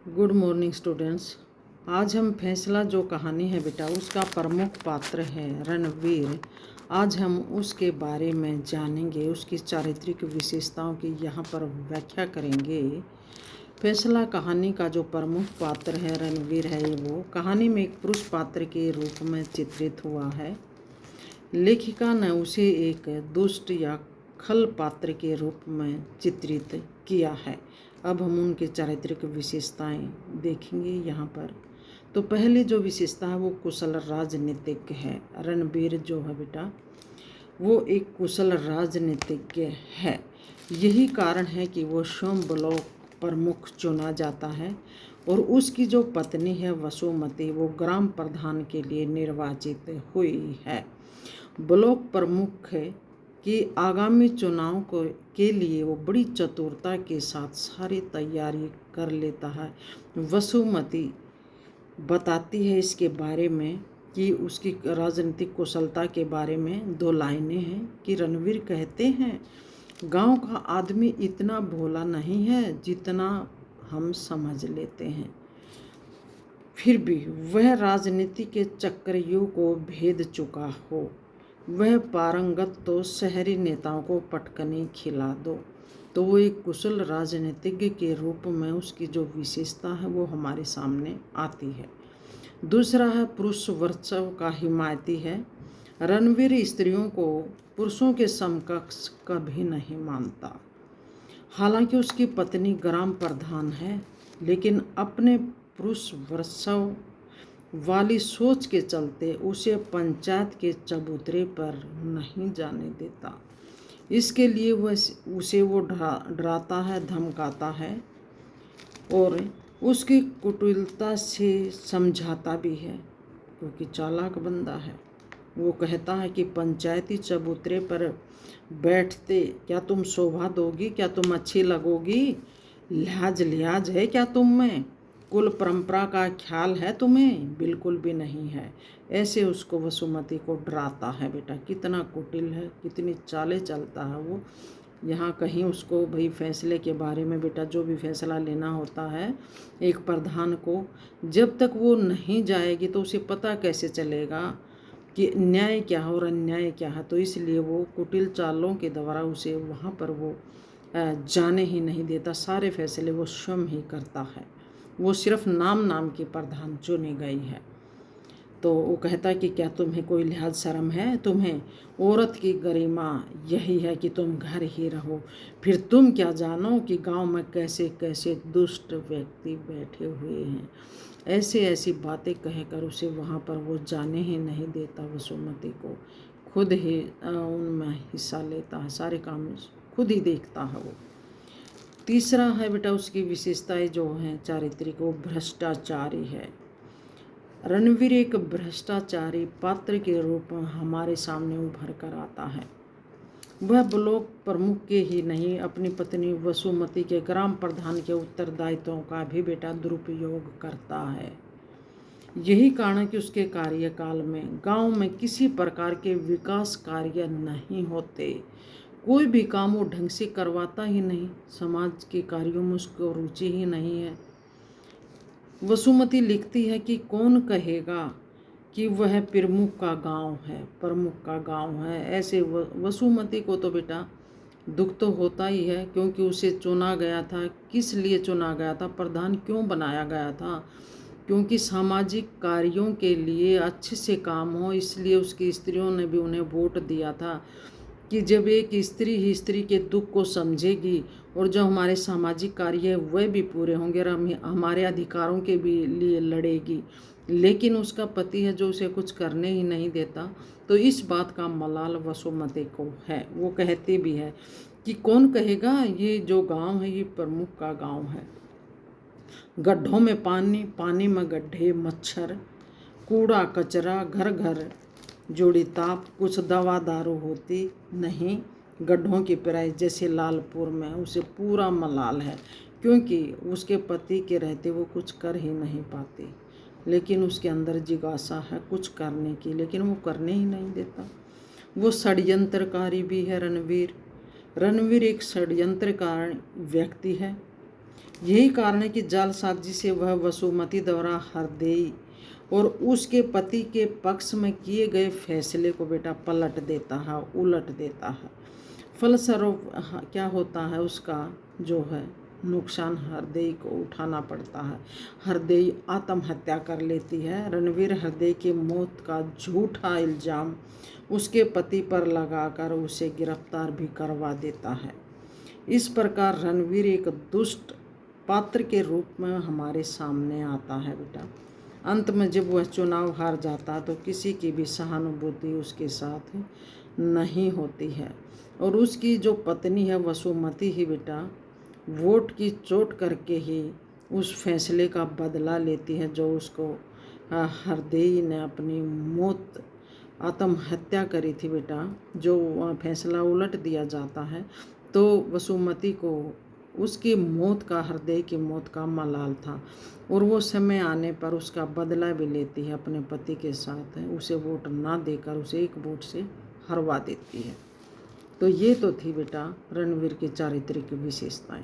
Good morning students. आज हम फैसला जो कहानी है बेटा उसका प्रमुख पात्र है रणवीर। आज हम उसके बारे में जानेंगे, उसकी चारित्रिक विशेषताओं की यहाँ पर व्याख्या करेंगे। फैसला कहानी का जो प्रमुख पात्र है रणवीर है, वो कहानी में एक पुरुष पात्र के रूप में चित्रित हुआ है। लेखिका ने उसे एक दुष्ट या खल पात्र के रूप में चित्रित किया है। अब हम उनके चारित्रिक विशेषताएं देखेंगे यहाँ पर। तो पहले जो विशेषता है वो कुशल राजनीतिज्ञ है। रणवीर जो है बेटा वो एक कुशल राजनीतिज्ञ है। यही कारण है कि वो स्वयं ब्लॉक प्रमुख चुना जाता है और उसकी जो पत्नी है वसुमती, वो ग्राम प्रधान के लिए निर्वाचित हुई है। ब्लॉक प्रमुख कि आगामी चुनाव के लिए वो बड़ी चतुरता के साथ सारी तैयारी कर लेता है। वसुमती बताती है इसके बारे में कि उसकी राजनीतिक कुशलता के बारे में दो लाइनें हैं कि रणवीर कहते हैं, गांव का आदमी इतना भोला नहीं है जितना हम समझ लेते हैं, फिर भी वह राजनीति के चक्रव्यूह को भेद चुका हो। वह पारंगत तो शहरी नेताओं को पटकनी खिला दो। तो वो एक कुशल राजनीतिज्ञ के रूप में उसकी जो विशेषता है वो हमारे सामने आती है। दूसरा है पुरुष वर्चस्व का हिमायती है। रणवीर स्त्रियों को पुरुषों के समकक्ष कभी नहीं मानता। हालांकि उसकी पत्नी ग्राम प्रधान है, लेकिन अपने पुरुष वर्चस्व वाली सोच के चलते उसे पंचायत के चबूतरे पर नहीं जाने देता। इसके लिए उसे वो डराता है, धमकाता है और उसकी कुटिलता से समझाता भी है, क्योंकि चालाक बंदा है। वो कहता है कि पंचायती चबूतरे पर बैठते क्या तुम शोभा दोगी, क्या तुम अच्छी लगोगी, लिहाज है क्या तुम में, कुल परंपरा का ख्याल है तुम्हें, बिल्कुल भी नहीं है। ऐसे उसको वसुमती को डराता है। बेटा कितना कुटिल है, कितनी चालें चलता है वो। यहाँ कहीं उसको भाई फैसले के बारे में, बेटा जो भी फैसला लेना होता है एक प्रधान को, जब तक वो नहीं जाएगी तो उसे पता कैसे चलेगा कि न्याय क्या है और अन्याय क्या है। तो इसलिए वो कुटिल चालों के द्वारा उसे वहाँ पर वो जाने ही नहीं देता। सारे फैसले वो स्वयं ही करता है। वो सिर्फ नाम की प्रधान चुनी गई है। तो वो कहता है कि क्या तुम्हें कोई लिहाज शर्म है, तुम्हें औरत की गरिमा यही है कि तुम घर ही रहो, फिर तुम क्या जानो कि गांव में कैसे कैसे दुष्ट व्यक्ति बैठे हुए हैं। ऐसी बातें कहकर उसे वहाँ पर वो जाने ही नहीं देता। वसुमती को खुद ही उनमें हिस्सा लेता है, सारे काम खुद ही देखता है वो। तीसरा है बेटा उसकी विशेषताएं जो हैं चारित्रिक, वो भ्रष्टाचारी है। रणवीर एक भ्रष्टाचारी पात्र के रूप में हमारे सामने उभर कर आता है। वह ब्लॉक प्रमुख के ही नहीं, अपनी पत्नी वसुमती के ग्राम प्रधान के उत्तरदायित्वों का भी बेटा दुरुपयोग करता है। यही कारण है कि उसके कार्यकाल में गांव में किसी प्रकार के विकास कार्य नहीं होते। कोई भी काम वो ढंग से करवाता ही नहीं। समाज के कार्यों में उसको रुचि ही नहीं है। वसुमती लिखती है कि कौन कहेगा कि वह प्रमुख का गांव है। ऐसे वसुमती को तो बेटा दुख तो होता ही है, क्योंकि उसे चुना गया था। किस लिए चुना गया था, प्रधान क्यों बनाया गया था, क्योंकि सामाजिक कार्यों के लिए अच्छे से काम हो, इसलिए उसकी स्त्रियों ने भी उन्हें वोट दिया था कि जब एक स्त्री ही स्त्री के दुख को समझेगी और जो हमारे सामाजिक कार्य है वह भी पूरे होंगे और हमारे अधिकारों के भी लिए लड़ेगी। लेकिन उसका पति है जो उसे कुछ करने ही नहीं देता। तो इस बात का मलाल वसुमती को है। वो कहती भी है कि कौन कहेगा ये जो गांव है ये प्रमुख का गांव है। गड्ढों में पानी, पानी में गड्ढे, मच्छर, कूड़ा कचरा, घर घर जोड़ी ताप, कुछ दवा दारू होती नहीं। गड्ढों की पिराई जैसे लालपुर में उसे पूरा मलाल है, क्योंकि उसके पति के रहते वो कुछ कर ही नहीं पाती। लेकिन उसके अंदर जिज्ञासा है कुछ करने की, लेकिन वो करने ही नहीं देता। वो षड्यंत्रकारी भी है रणवीर एक षड्यंत्रकार व्यक्ति है। यही कारण है कि जालसाजी से वह वसुमती द्वारा हरदेई और उसके पति के पक्ष में किए गए फैसले को बेटा पलट देता है, उलट देता है। फलस्वरूप क्या होता है, उसका जो है नुकसान हरदेई को उठाना पड़ता है। हरदेई आत्महत्या कर लेती है। रणवीर हरदेई की मौत का झूठा इल्ज़ाम उसके पति पर लगाकर उसे गिरफ्तार भी करवा देता है। इस प्रकार रणवीर एक दुष्ट पात्र के रूप में हमारे सामने आता है बेटा। अंत में जब वह चुनाव हार जाता तो किसी की भी सहानुभूति उसके साथ नहीं होती है और उसकी जो पत्नी है वसुमती ही बेटा वोट की चोट करके ही उस फैसले का बदला लेती है जो उसको हरदेई ने अपनी मौत आत्महत्या करी थी बेटा। जो फैसला उलट दिया जाता है तो वसुमती को उसकी मौत का, हरदेई की मौत का मलाल था और वो समय आने पर उसका बदला भी लेती है अपने पति के साथ। उसे वोट ना देकर उसे एक वोट से हरवा देती है। तो ये तो थी बेटा रणवीर की चारित्रिक विशेषताएं।